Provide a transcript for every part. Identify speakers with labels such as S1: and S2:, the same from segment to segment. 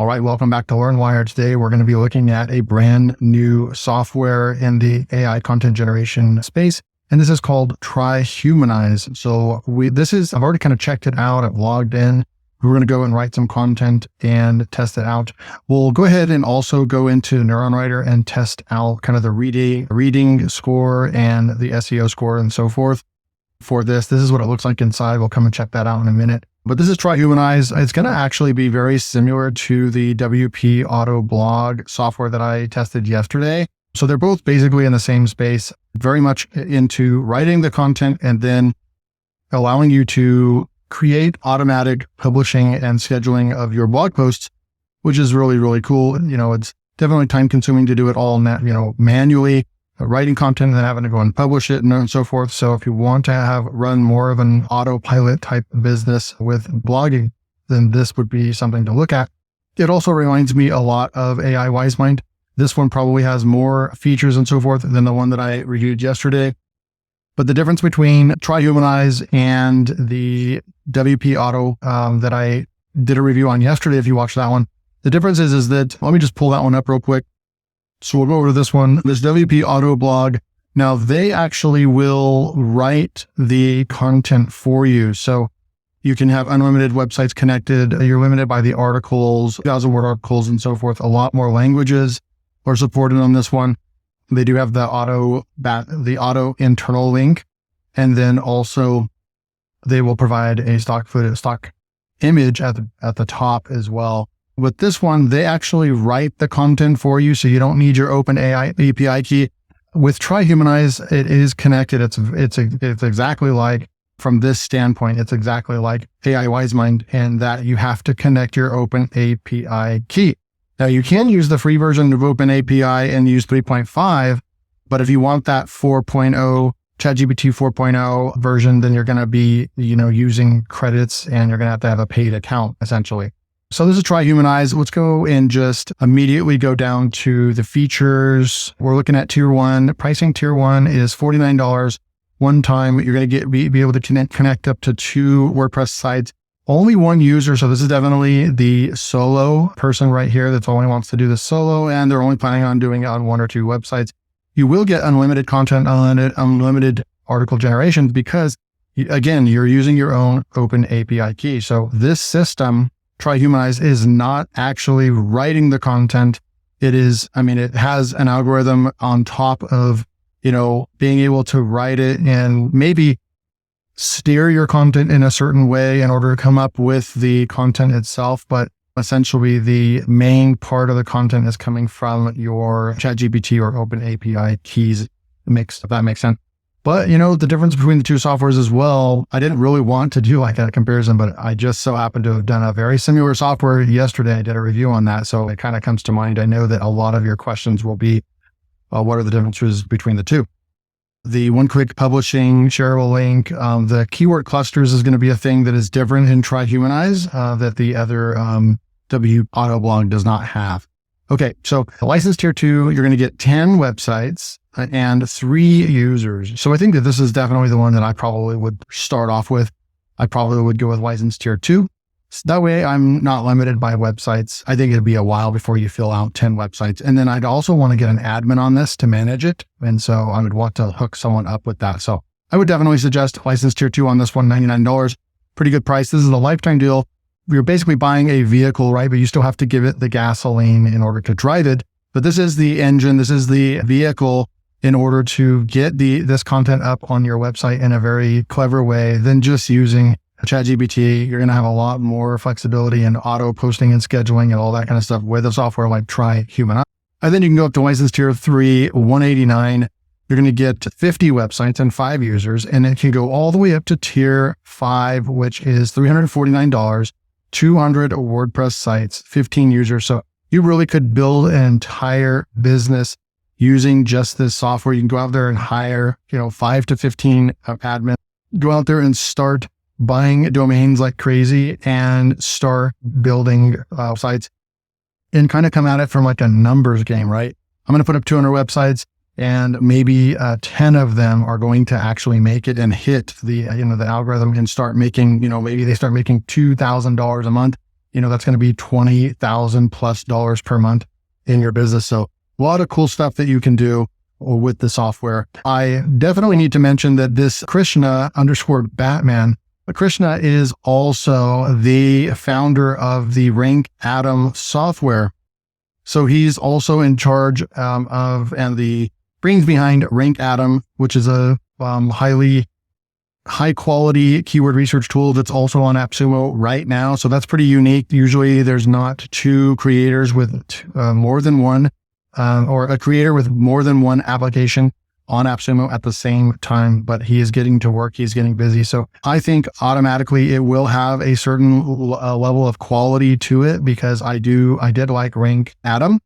S1: All right, welcome back to LearnWire. Today, we're going to be looking at a brand new software in the AI content generation space, and this is called TryHumanize. So I've already kind of checked it out. I've logged in. We're going to go and write some content and test it out. We'll go ahead and also go into NeuronWriter and test out kind of the reading score and the SEO score and so forth for this. This is what it looks like inside. We'll come and check that out in a minute. But this is TryHumanize. It's going to actually be very similar to the WP Autoblog software that I tested yesterday. So they're both basically in the same space, very much into writing the content and then allowing you to create automatic publishing and scheduling of your blog posts, which is really, really cool. It's definitely time consuming to do it all, manually, writing content and then having to go and publish it and so forth. So if you want to run more of an autopilot type business with blogging, then this would be something to look at. It also reminds me a lot of AI Wisemind. This one probably has more features and so forth than the one that I reviewed yesterday. But the difference between TryHumanize and the WP Auto that I did a review on yesterday, if you watched that one, the difference is that, let me just pull that one up real quick. So we'll go over to this one, this WP Autoblog. Now they actually will write the content for you. So you can have unlimited websites connected. You're limited by the articles, 1,000-word articles and so forth. A lot more languages are supported on this one. They do have the auto internal link. And then also they will provide a stock image at the top as well. With this one, they actually write the content for you, so you don't need your OpenAI API key. With TryHumanize, it is connected. It's exactly like, from this standpoint, it's exactly like AI Wisemind, in that you have to connect your OpenAPI key. Now, you can use the free version of OpenAPI and use 3.5, but if you want that 4.0 ChatGPT 4.0 version, then you're going to be, using credits, and you're going to have a paid account essentially. So this is TryHumanize. Let's go and just immediately go down to the features. We're looking at tier 1. Pricing tier 1 is $49 one time. You're going to be able to connect up to 2 WordPress sites. Only one user. So this is definitely the solo person right here that only wants to do this solo, and they're only planning on doing it on 1 or 2 websites. You will get unlimited content, unlimited article generations, because again, you're using your own OpenAPI key. So this system, TryHumanize, is not actually writing the content. It has an algorithm on top of, being able to write it and maybe steer your content in a certain way in order to come up with the content itself. But essentially the main part of the content is coming from your ChatGPT or OpenAPI keys mix, if that makes sense. But, the difference between the two softwares as well, I didn't really want to do like that comparison, but I just so happened to have done a very similar software yesterday. I did a review on that. So it kind of comes to mind. I know that a lot of your questions will be, what are the differences between the two? The one-click publishing, shareable link, the keyword clusters is going to be a thing that is different in TryHumanize that the other WP Autoblog does not have. Okay, so license tier 2, you're going to get 10 websites and 3 users. So I think that this is definitely the one that I probably would start off with. I probably would go with license tier 2. So that way I'm not limited by websites. I think it'd be a while before you fill out 10 websites. And then I'd also want to get an admin on this to manage it. And so I would want to hook someone up with that. So I would definitely suggest license tier 2 on this one, $99. Pretty good price. This is a lifetime deal. You're basically buying a vehicle, right? But you still have to give it the gasoline in order to drive it. But this is the engine. This is the vehicle in order to get this content up on your website in a very clever way than just using ChatGPT. You're going to have a lot more flexibility in auto posting and scheduling and all that kind of stuff with a software like TryHumanize. And then you can go up to license tier 3, $189. You're going to get 50 websites and 5 users. And it can go all the way up to tier 5, which is $349, 200 WordPress sites, 15 users. So you really could build an entire business using just this software. You can go out there and hire, 5 to 15 admins, go out there and start buying domains like crazy and start building sites and kind of come at it from like a numbers game, right? I'm going to put up 200 websites and maybe 10 of them are going to actually make it and hit the algorithm and start making, maybe they start making $2,000 a month. that's going to be $20,000+ per month in your business. So a lot of cool stuff that you can do with the software. I definitely need to mention that this Krishna_Batman, Krishna is also the founder of the RankAtom software. So he's also in charge of and the brains behind RankAtom, which is a high quality keyword research tool that's also on AppSumo right now. So that's pretty unique. Usually there's not two creators with more than one, or a creator with more than one application on AppSumo at the same time, but he is getting to work. He's getting busy. So I think automatically it will have a certain level of quality to it, because I did like RankAtom,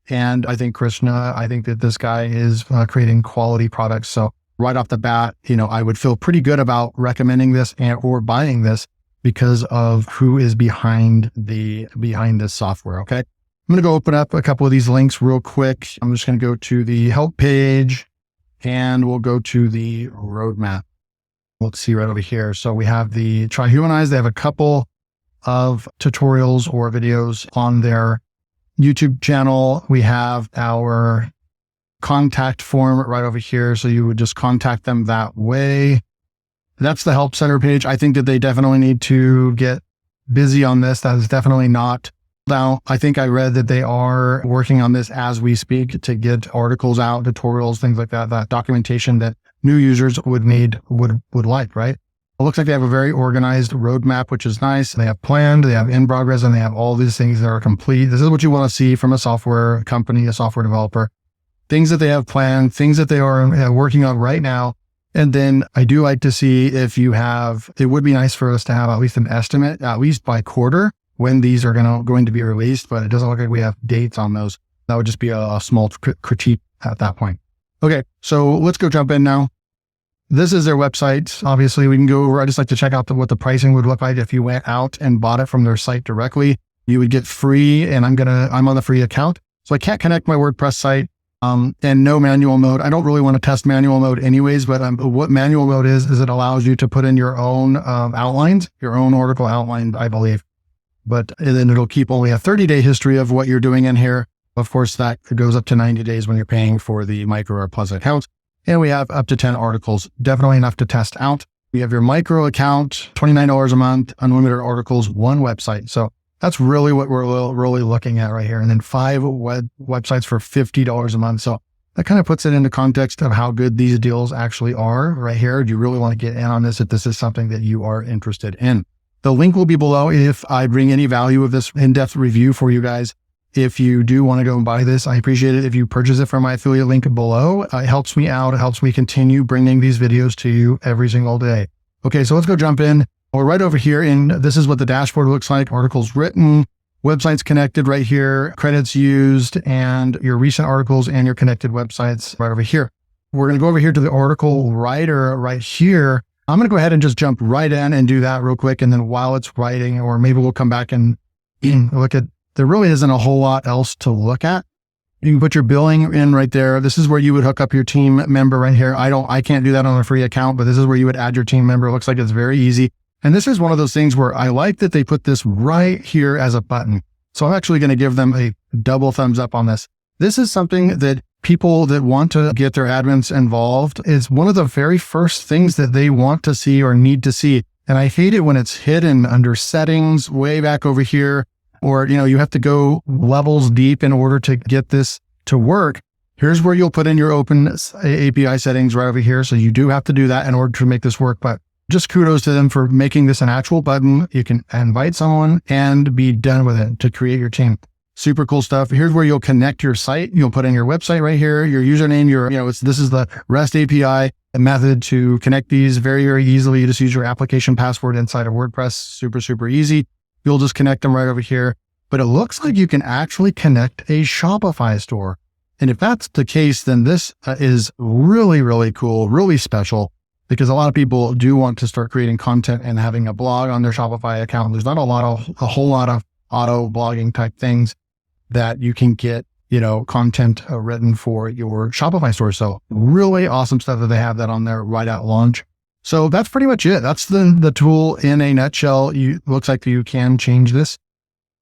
S1: and I think I think that this guy is creating quality products. So right off the bat, I would feel pretty good about recommending this or buying this because of who is behind this software. Okay. I'm going to go open up a couple of these links real quick. I'm just going to go to the help page and we'll go to the roadmap. Let's see right over here. So we have the TryHumanize. They have a couple of tutorials or videos on their YouTube channel. We have our contact form right over here. So you would just contact them that way. That's the help center page. I think that they definitely need to get busy on this. That is definitely not. Now, I think I read that they are working on this as we speak to get articles out, tutorials, things like that documentation that new users would like, right? It looks like they have a very organized roadmap, which is nice. They have planned, they have in progress, and they have all these things that are complete. This is what you want to see from a software company, a software developer. Things that they have planned, things that they are working on right now. And then I do like to see if it would be nice for us to have at least an estimate, at least by quarter, when these are going to be released, but it doesn't look like we have dates on those. That would just be a small critique at that point. Okay, so let's go jump in now. This is their website. Obviously, we can go over. I just like to check out what the pricing would look like if you went out and bought it from their site directly. You would get free, and I'm on the free account, so I can't connect my WordPress site. And no manual mode. I don't really want to test manual mode anyways, but what manual mode is it allows you to put in your own outlines, your own article outline, I believe. But then it'll keep only a 30-day history of what you're doing in here. Of course, that goes up to 90 days when you're paying for the micro or plus account. And we have up to 10 articles, definitely enough to test out. We have your micro account, $29 a month, unlimited articles, one website. So that's really what we're really looking at right here. And then 5 websites for $50 a month. So that kind of puts it into context of how good these deals actually are right here. Do you really want to get in on this if this is something that you are interested in? The link will be below if I bring any value of this in-depth review for you guys. If you do want to go and buy this, I appreciate it if you purchase it from my affiliate link below. It helps me out. It helps me continue bringing these videos to you every single day. Okay, so let's go jump in. We're right over here, and this is what the dashboard looks like. Articles written, websites connected right here, credits used, and your recent articles and your connected websites right over here. We're going to go over here to the article writer right here. I'm going to go ahead and just jump right in and do that real quick. And then while it's writing, or maybe we'll come back and look at, there really isn't a whole lot else to look at. You can put your billing in right there. This is where you would hook up your team member right here. I can't do that on a free account, but this is where you would add your team member. It looks like it's very easy. And this is one of those things where I like that they put this right here as a button. So I'm actually going to give them a double thumbs up on this. This is something that people that want to get their admins involved is one of the very first things that they want to see or need to see. And I hate it when it's hidden under settings way back over here, or, you have to go levels deep in order to get this to work. Here's where you'll put in your open API settings right over here. So you do have to do that in order to make this work, but just kudos to them for making this an actual button. You can invite someone and be done with it to create your team. Super cool stuff. Here's where you'll connect your site. You'll put in your website right here, your username, this is the REST API method to connect these very, very easily. You just use your application password inside of WordPress. Super, super easy. You'll just connect them right over here. But it looks like you can actually connect a Shopify store. And if that's the case, then this is really, really cool, really special, because a lot of people do want to start creating content and having a blog on their Shopify account. There's not a whole lot of auto blogging type things that you can get, content written for your Shopify store. So really awesome stuff that they have that on there right at launch. So that's pretty much it. That's the tool in a nutshell. Looks like you can change this.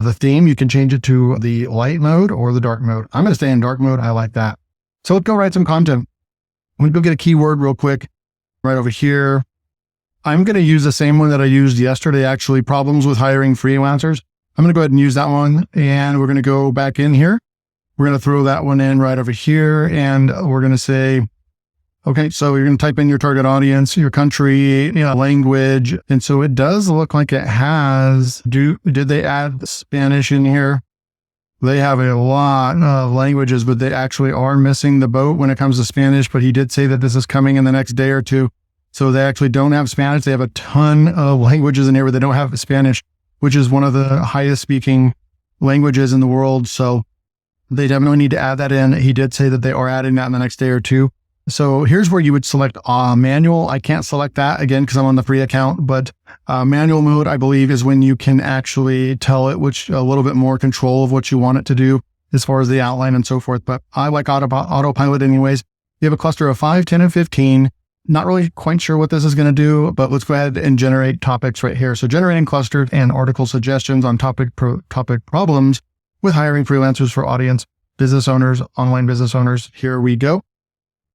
S1: The theme, you can change it to the light mode or the dark mode. I'm going to stay in dark mode. I like that. So let's go write some content. I'm going to go get a keyword real quick right over here. I'm going to use the same one that I used yesterday, actually, problems with hiring freelancers. I'm going to go ahead and use that one, and we're going to go back in here. We're going to throw that one in right over here, and we're going to say, okay, so you're going to type in your target audience, your country, language. And so it does look like it has, did they add Spanish in here? They have a lot of languages, but they actually are missing the boat when it comes to Spanish. But he did say that this is coming in the next day or two. So they actually don't have Spanish. They have a ton of languages in here where they don't have Spanish, which is one of the highest speaking languages in the world. So they definitely need to add that in. He did say that they are adding that in the next day or two. So here's where you would select manual. I can't select that again because I'm on the free account, but manual mode, I believe, is when you can actually tell it a little bit more control of what you want it to do as far as the outline and so forth. But I like autopilot anyways. You have a cluster of 5, 10, and 15. Not really quite sure what this is going to do, but let's go ahead and generate topics right here. So generating clustered and article suggestions on topic problems with hiring freelancers for audience, business owners, online business owners. Here we go.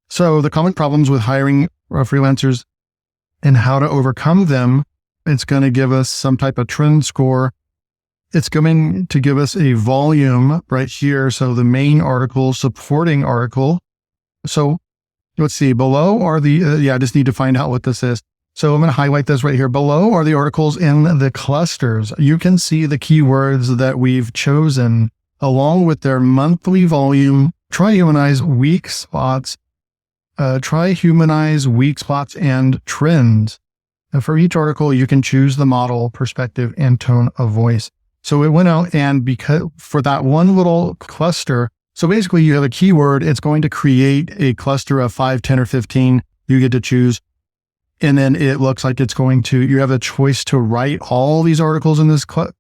S1: So the common problems with hiring freelancers and how to overcome them, it's going to give us some type of trend score. It's going to give us a volume right here. So the main article, supporting article. So let's see, below are I just need to find out what this is. So I'm going to highlight this right here. Below are the articles in the clusters. You can see the keywords that we've chosen along with their monthly volume, TryHumanize weak spots, TryHumanize weak spots and trends. And for each article, you can choose the model, perspective, and tone of voice. So it went out and because for that one little cluster, so basically you have a keyword, it's going to create a cluster of 5, 10, or 15. You get to choose. And then it looks like you have a choice to write all these articles in this cluster.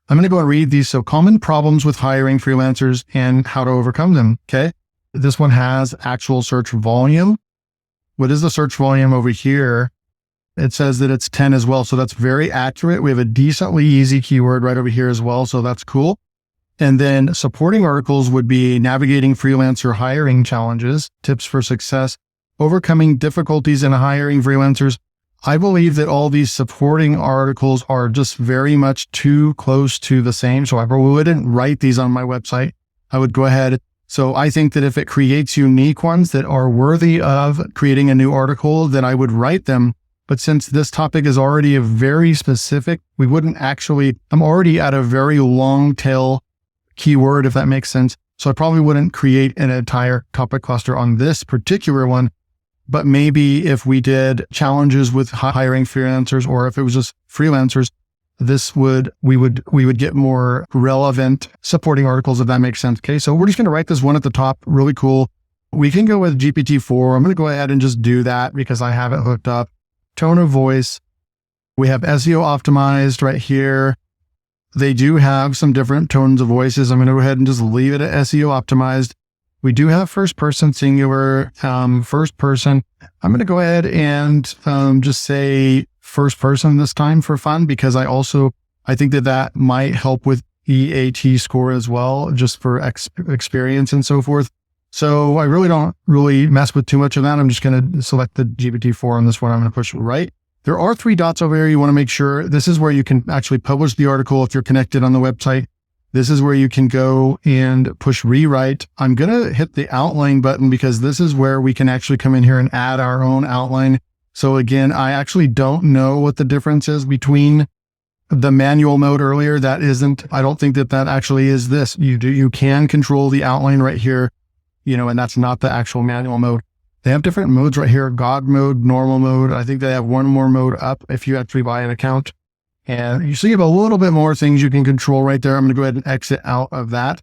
S1: I'm going to go and read these. So common problems with hiring freelancers and how to overcome them. Okay. This one has actual search volume. What is the search volume over here? It says that it's 10 as well. So that's very accurate. We have a decently easy keyword right over here as well. So that's cool. And then supporting articles would be navigating freelancer hiring challenges, tips for success, overcoming difficulties in hiring freelancers. I believe that all these supporting articles are just very much too close to the same. So I wouldn't write these on my website. I would go ahead. So I think that if it creates unique ones that are worthy of creating a new article, then I would write them. But since this topic is already a very specific, I'm already at a very long tail keyword, if that makes sense. So I probably wouldn't create an entire topic cluster on this particular one. But maybe if we did challenges with hiring freelancers, or if it was just freelancers, we would get more relevant supporting articles, if that makes sense. Okay. So we're just going to write this one at the top. Really cool. We can go with GPT-4. I'm going to go ahead and just do that because I have it hooked up. Tone of voice. We have SEO optimized right here. They do have some different tones of voices. I'm going to go ahead and just leave it at SEO optimized. We do have first person singular, first person. I'm going to go ahead and just say first person this time for fun, because I think that might help with EAT score as well, just for experience and so forth. So I really don't mess with too much of that. I'm just going to select the GPT-4 on this one. I'm going to push right. There are 3 dots over here. You want to make sure this is where you can actually publish the article if you're connected on the website. This is where you can go and push rewrite. I'm going to hit the outline button because this is where we can actually come in here and add our own outline. So again, I actually don't know what the difference is between the manual mode earlier. I don't think that actually is this. You can control the outline right here, and that's not the actual manual mode. They have different modes right here. God mode, normal mode. I think they have one more mode up if you actually buy an account. And you see you have a little bit more things you can control right there. I'm going to go ahead and exit out of that.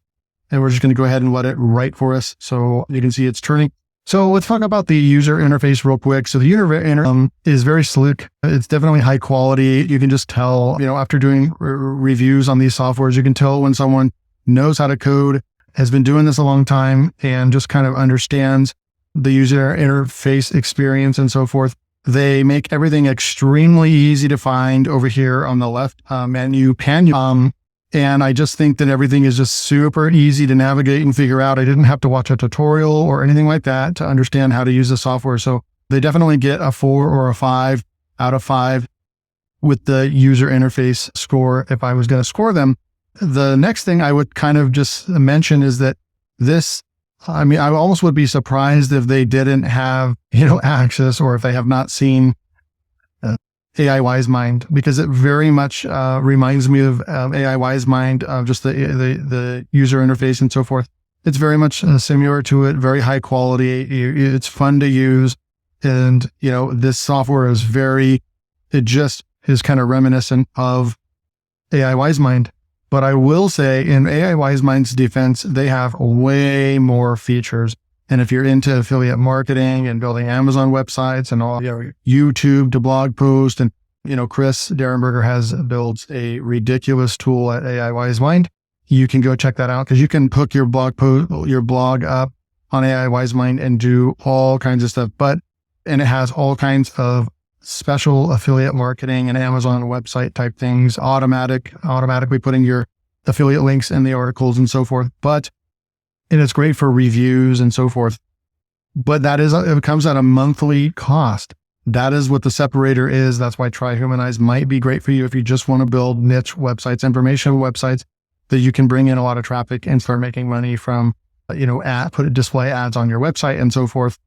S1: And we're just going to go ahead and let it write for us. So you can see it's turning. So let's talk about the user interface real quick. So the user interface is very slick. It's definitely high quality. You can just tell, after doing reviews on these softwares, you can tell when someone knows how to code, has been doing this a long time, and just kind of understands the user interface experience and so forth. They make everything extremely easy to find over here on the left menu panel. And I just think that everything is just super easy to navigate and figure out. I didn't have to watch a tutorial or anything like that to understand how to use the software. So they definitely get a 4 or a 5 out of 5 with the user interface score if I was going to score them. The next thing I would kind of just mention is that I almost would be surprised if they didn't have, access, or if they have not seen AI Wisemind, because it very much reminds me of AI Wisemind, just the user interface and so forth. It's very much similar to it, very high quality. It's fun to use. And, this software it just is kind of reminiscent of AI Wisemind. But I will say, in AI Wisemind's defense, they have way more features. And if you're into affiliate marketing and building Amazon websites and all, YouTube to blog post, and, Chris Derenberger has built a ridiculous tool at AI Wisemind. You can go check that out, because you can hook your blog up on AI Wisemind and do all kinds of stuff. And it has all kinds of special affiliate marketing and Amazon website type things, automatically putting your affiliate links in the articles and so forth. And it's great for reviews and so forth. But it comes at a monthly cost. That is what the separator is. That's why TryHumanize might be great for you if you just want to build niche websites, informational websites that you can bring in a lot of traffic and start making money from, display ads on your website and so forth.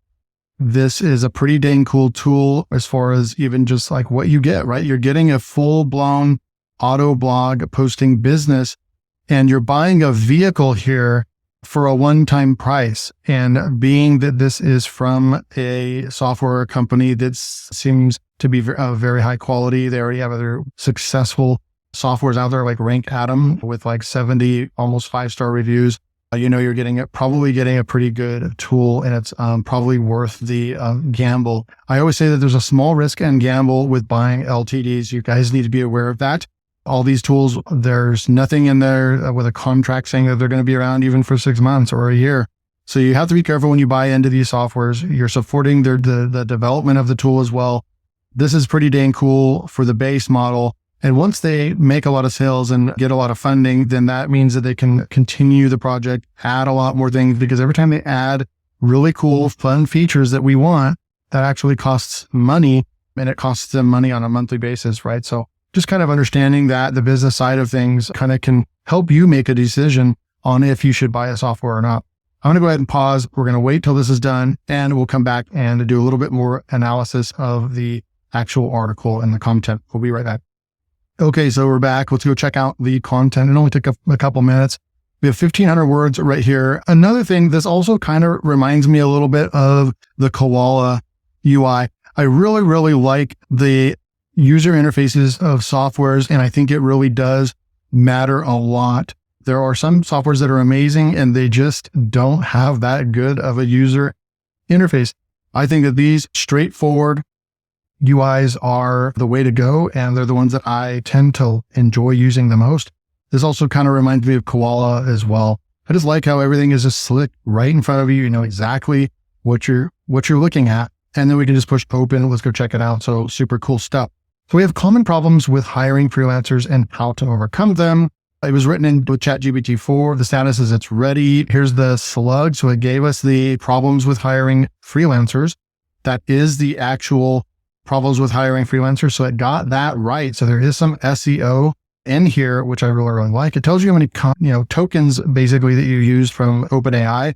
S1: This is a pretty dang cool tool as far as even just like what you get, right? You're getting a full-blown auto blog posting business, and you're buying a vehicle here for a one-time price. And being that this is from a software company that seems to be very high quality, they already have other successful softwares out there like RankAtom with like 70 almost 5-star reviews. You're probably getting a pretty good tool, and it's probably worth the gamble. I always say that there's a small risk and gamble with buying LTDs. You guys need to be aware of that. All these tools, there's nothing in there with a contract saying that they're going to be around even for 6 months or a year. So you have to be careful when you buy into these softwares. You're supporting the development of the tool as well. This is pretty dang cool for the base model. And once they make a lot of sales and get a lot of funding, then that means that they can continue the project, add a lot more things, because every time they add really cool, fun features that we want, that actually costs money, and it costs them money on a monthly basis, right? So just kind of understanding that the business side of things kind of can help you make a decision on if you should buy a software or not. I'm going to go ahead and pause. We're going to wait till this is done, and we'll come back and do a little bit more analysis of the actual article and the content. We'll be right back. Okay, so we're back. Let's go check out the content. It only took a couple minutes. We have 1,500 words right here. Another thing, this also kind of reminds me a little bit of the Koala UI. I really, really like the user interfaces of softwares, and I think it really does matter a lot. There are some softwares that are amazing, and they just don't have that good of a user interface. I think that these straightforward UIs are the way to go, and they're the ones that I tend to enjoy using the most. This also kind of reminds me of Koala as well. I just like how everything is just slick right in front of you. You know exactly what you're looking at, and then we can just push open. Let's go check it out. So super cool stuff. So we have common problems with hiring freelancers and how to overcome them. It was written in with ChatGPT-4. The status is it's ready. Here's the slug. So it gave us the problems with hiring freelancers. That is the actual problems with hiring freelancers. So it got that right. So there is some SEO in here, which I really, really like. It tells you how many tokens basically that you use from OpenAI.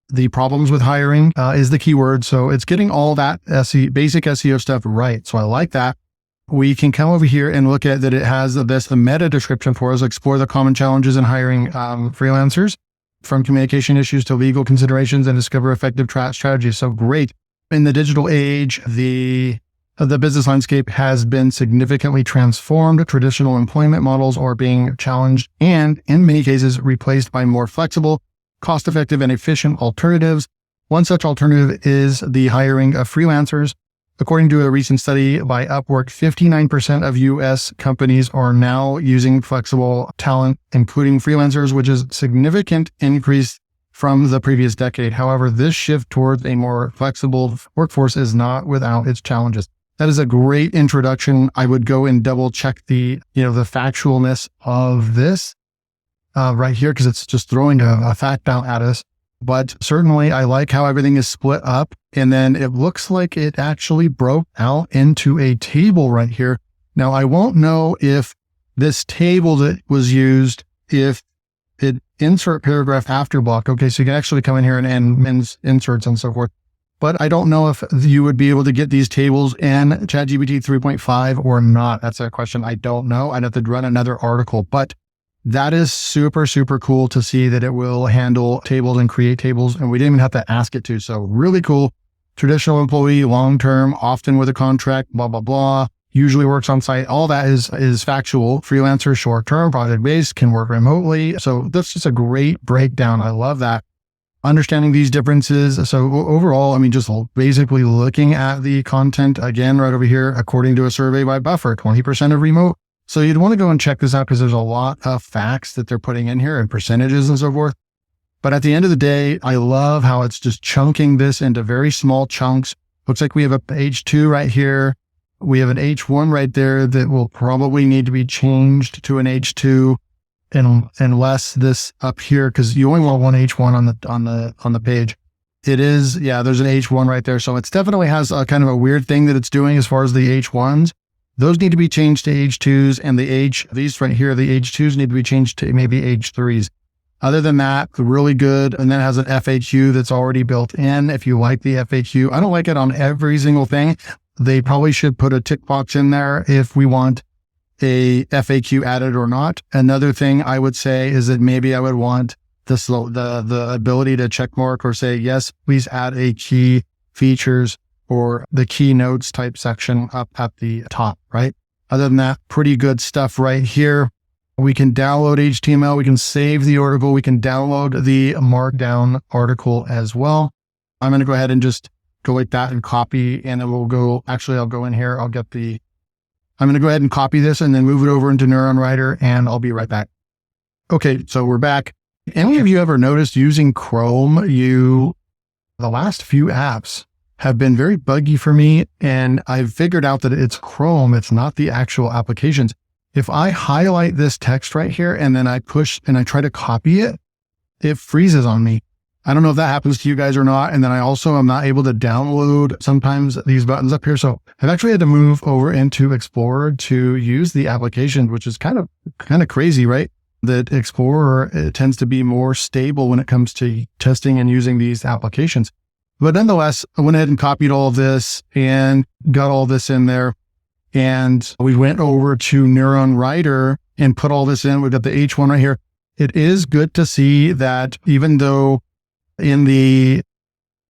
S1: The problems with hiring is the keyword. So it's getting all that basic SEO stuff right. So I like that. We can come over here and look at that. It has the meta description for us, explore the common challenges in hiring freelancers, from communication issues to legal considerations, and discover effective strategies. So great. In the digital age, the business landscape has been significantly transformed. Traditional employment models are being challenged and, in many cases, replaced by more flexible, cost-effective, and efficient alternatives. One such alternative is the hiring of freelancers. According to a recent study by Upwork, 59% of U.S. companies are now using flexible talent, including freelancers, which is a significant increase from the previous decade. However, this shift towards a more flexible workforce is not without its challenges. That is a great introduction. I would go and double check the factualness of this. right here because it's just throwing a fact out at us. But certainly I like how everything is split up. And then it looks like it actually broke out into a table right here. Now, I won't know if this table that was used, if it insert paragraph after block. Okay, so you can actually come in here and inserts and so forth. But I don't know if you would be able to get these tables in ChatGPT 3.5 or not. That's a question I don't know. I'd have to run another article, but that is super, super cool to see that it will handle tables and create tables. And we didn't even have to ask it to. So really cool. Traditional employee, long-term, often with a contract, blah, blah, blah. Usually works on site. All that is factual. Freelancer, short-term, project-based, can work remotely. So that's just a great breakdown. I love that. Understanding these differences. So overall, I mean, just basically looking at the content again, right over here, according to a survey by Buffer, 20% of remote. So you'd want to go and check this out because there's a lot of facts that they're putting in here and percentages and so forth. But at the end of the day, I love how it's just chunking this into very small chunks. Looks like we have a H2 right here. We have an H1 right there that will probably need to be changed to an H2 unless this up here, because you only want one H1 on the page. It is, yeah, there's an H1 right there. So it definitely has a kind of a weird thing that it's doing as far as the H1s. Those need to be changed to H2s, and these right here, the H2s need to be changed to maybe H3s. Other than that, really good. And then it has an FAQ that's already built in. If you like the FAQ, I don't like it on every single thing. They probably should put a tick box in there if we want a FAQ added or not. Another thing I would say is that maybe I would want the ability to check mark or say, yes, please add a key features or the keynotes type section up at the top, right? Other than that, pretty good stuff right here. We can download HTML. We can save the article. We can download the markdown article as well. I'm going to go ahead and just go like that and copy, and then I'll go in here. I'm going to go ahead and copy this and then move it over into NeuronWriter, and I'll be right back. Okay, so we're back. Any of you ever noticed using Chrome, the last few apps have been very buggy for me, and I've figured out that it's Chrome. It's not the actual applications. If I highlight this text right here and then I push and I try to copy it, it freezes on me. I don't know if that happens to you guys or not. And then I also am not able to download sometimes these buttons up here. So I've actually had to move over into Explorer to use the application, which is kind of crazy, right? That Explorer, it tends to be more stable when it comes to testing and using these applications. But nonetheless, I went ahead and copied all of this and got all this in there. And we went over to NeuronWriter and put all this in. We've got the H1 right here. It is good to see that even though in the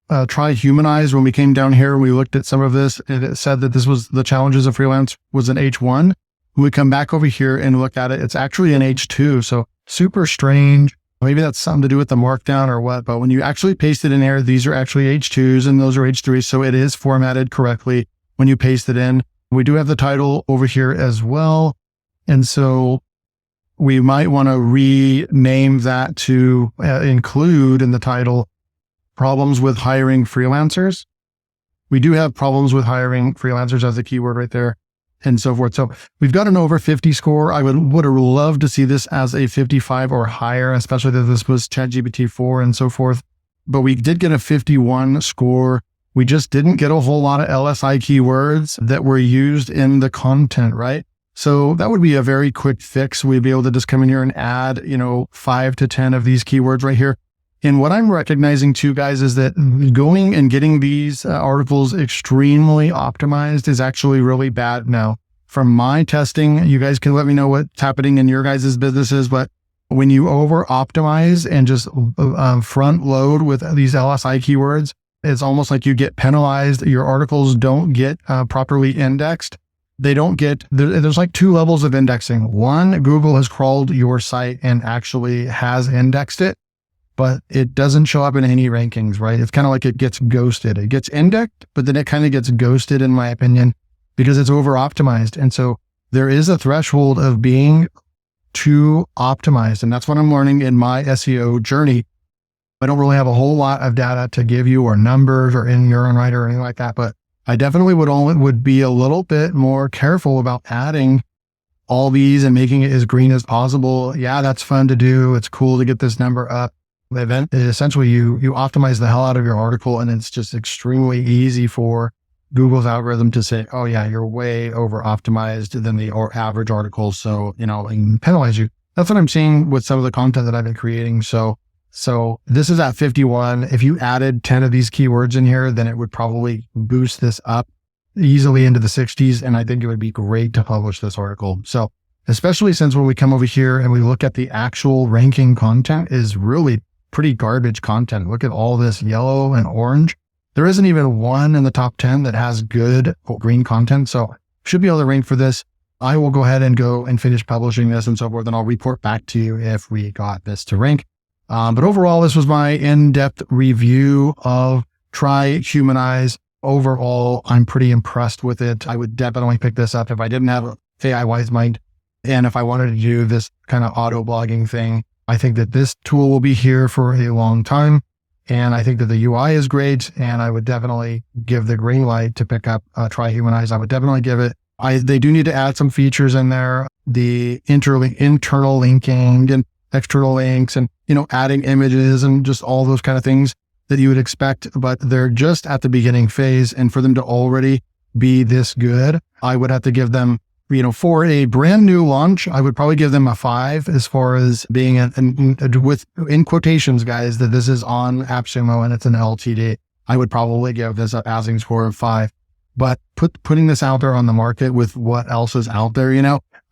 S1: TryHumanize, when we came down here, we looked at some of this, and it said that this was the challenges of freelance was an H1. When we come back over here and look at it, it's actually an H2. So super strange. Maybe that's something to do with the markdown or what, but when you actually paste it in here, these are actually H2s and those are H3s. So it is formatted correctly when you paste it in. We do have the title over here as well. And so we might want to rename that to include in the title problems with hiring freelancers. We do have problems with hiring freelancers as a keyword right there and so forth. So we've got an over 50 score. I would have loved to see this as a 55 or higher, especially that this was ChatGPT 4 and so forth. But we did get a 51 score. We just didn't get a whole lot of LSI keywords that were used in the content, right? So that would be a very quick fix. We'd be able to just come in here and add, 5 to 10 of these keywords right here. And what I'm recognizing too, guys, is that going and getting these articles extremely optimized is actually really bad now. From my testing, you guys can let me know what's happening in your guys' businesses, but when you over optimize and just front load with these LSI keywords, it's almost like you get penalized. Your articles don't get properly indexed. They don't get, there's like 2 levels of indexing. One, Google has crawled your site and actually has indexed it, but it doesn't show up in any rankings, right? It's kind of like it gets ghosted. It gets indexed, but then it kind of gets ghosted, in my opinion, because it's over optimized. And so there is a threshold of being too optimized. And that's what I'm learning in my SEO journey. I don't really have a whole lot of data to give you or numbers or in NeuronWriter or anything like that, but I definitely would be a little bit more careful about adding all these and making it as green as possible. Yeah, that's fun to do. It's cool to get this number up. Essentially, you optimize the hell out of your article, and it's just extremely easy for Google's algorithm to say, oh yeah, you're way over optimized than the average article. So, and penalize you. That's what I'm seeing with some of the content that I've been creating. So this is at 51. If you added 10 of these keywords in here, then it would probably boost this up easily into the 60s. And I think it would be great to publish this article. So especially since when we come over here and we look at the actual ranking content is really pretty garbage content. Look at all this yellow and orange. There isn't even one in the top 10 that has good green content. So should be able to rank for this. I will go ahead and go and finish publishing this and so forth. And I'll report back to you if we got this to rank. But overall, this was my in-depth review of TryHumanize. Overall, I'm pretty impressed with it. I would definitely pick this up if I didn't have AI Wise Mind. And if I wanted to do this kind of auto blogging thing, I think that this tool will be here for a long time. And I think that the UI is great. And I would definitely give the green light to pick up TryHumanize. I would definitely give it. They do need to add some features in there. The internal linking and external links and, adding images and just all those kind of things that you would expect, but they're just at the beginning phase. And for them to already be this good, I would have to give them, for a brand new launch, I would probably give them a 5 as far as being in quotations, guys, that this is on AppSumo and it's an LTD. I would probably give this a passing score of 5, but putting this out there on the market with what else is out there,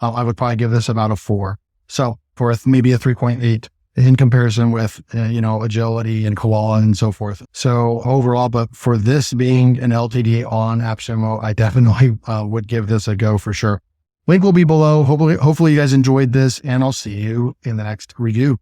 S1: I would probably give this about a 4. So for maybe a 3.8. in comparison with, Agility and Koala and so forth. So overall, but for this being an LTD on AppSumo, I definitely would give this a go for sure. Link will be below. Hopefully you guys enjoyed this, and I'll see you in the next review.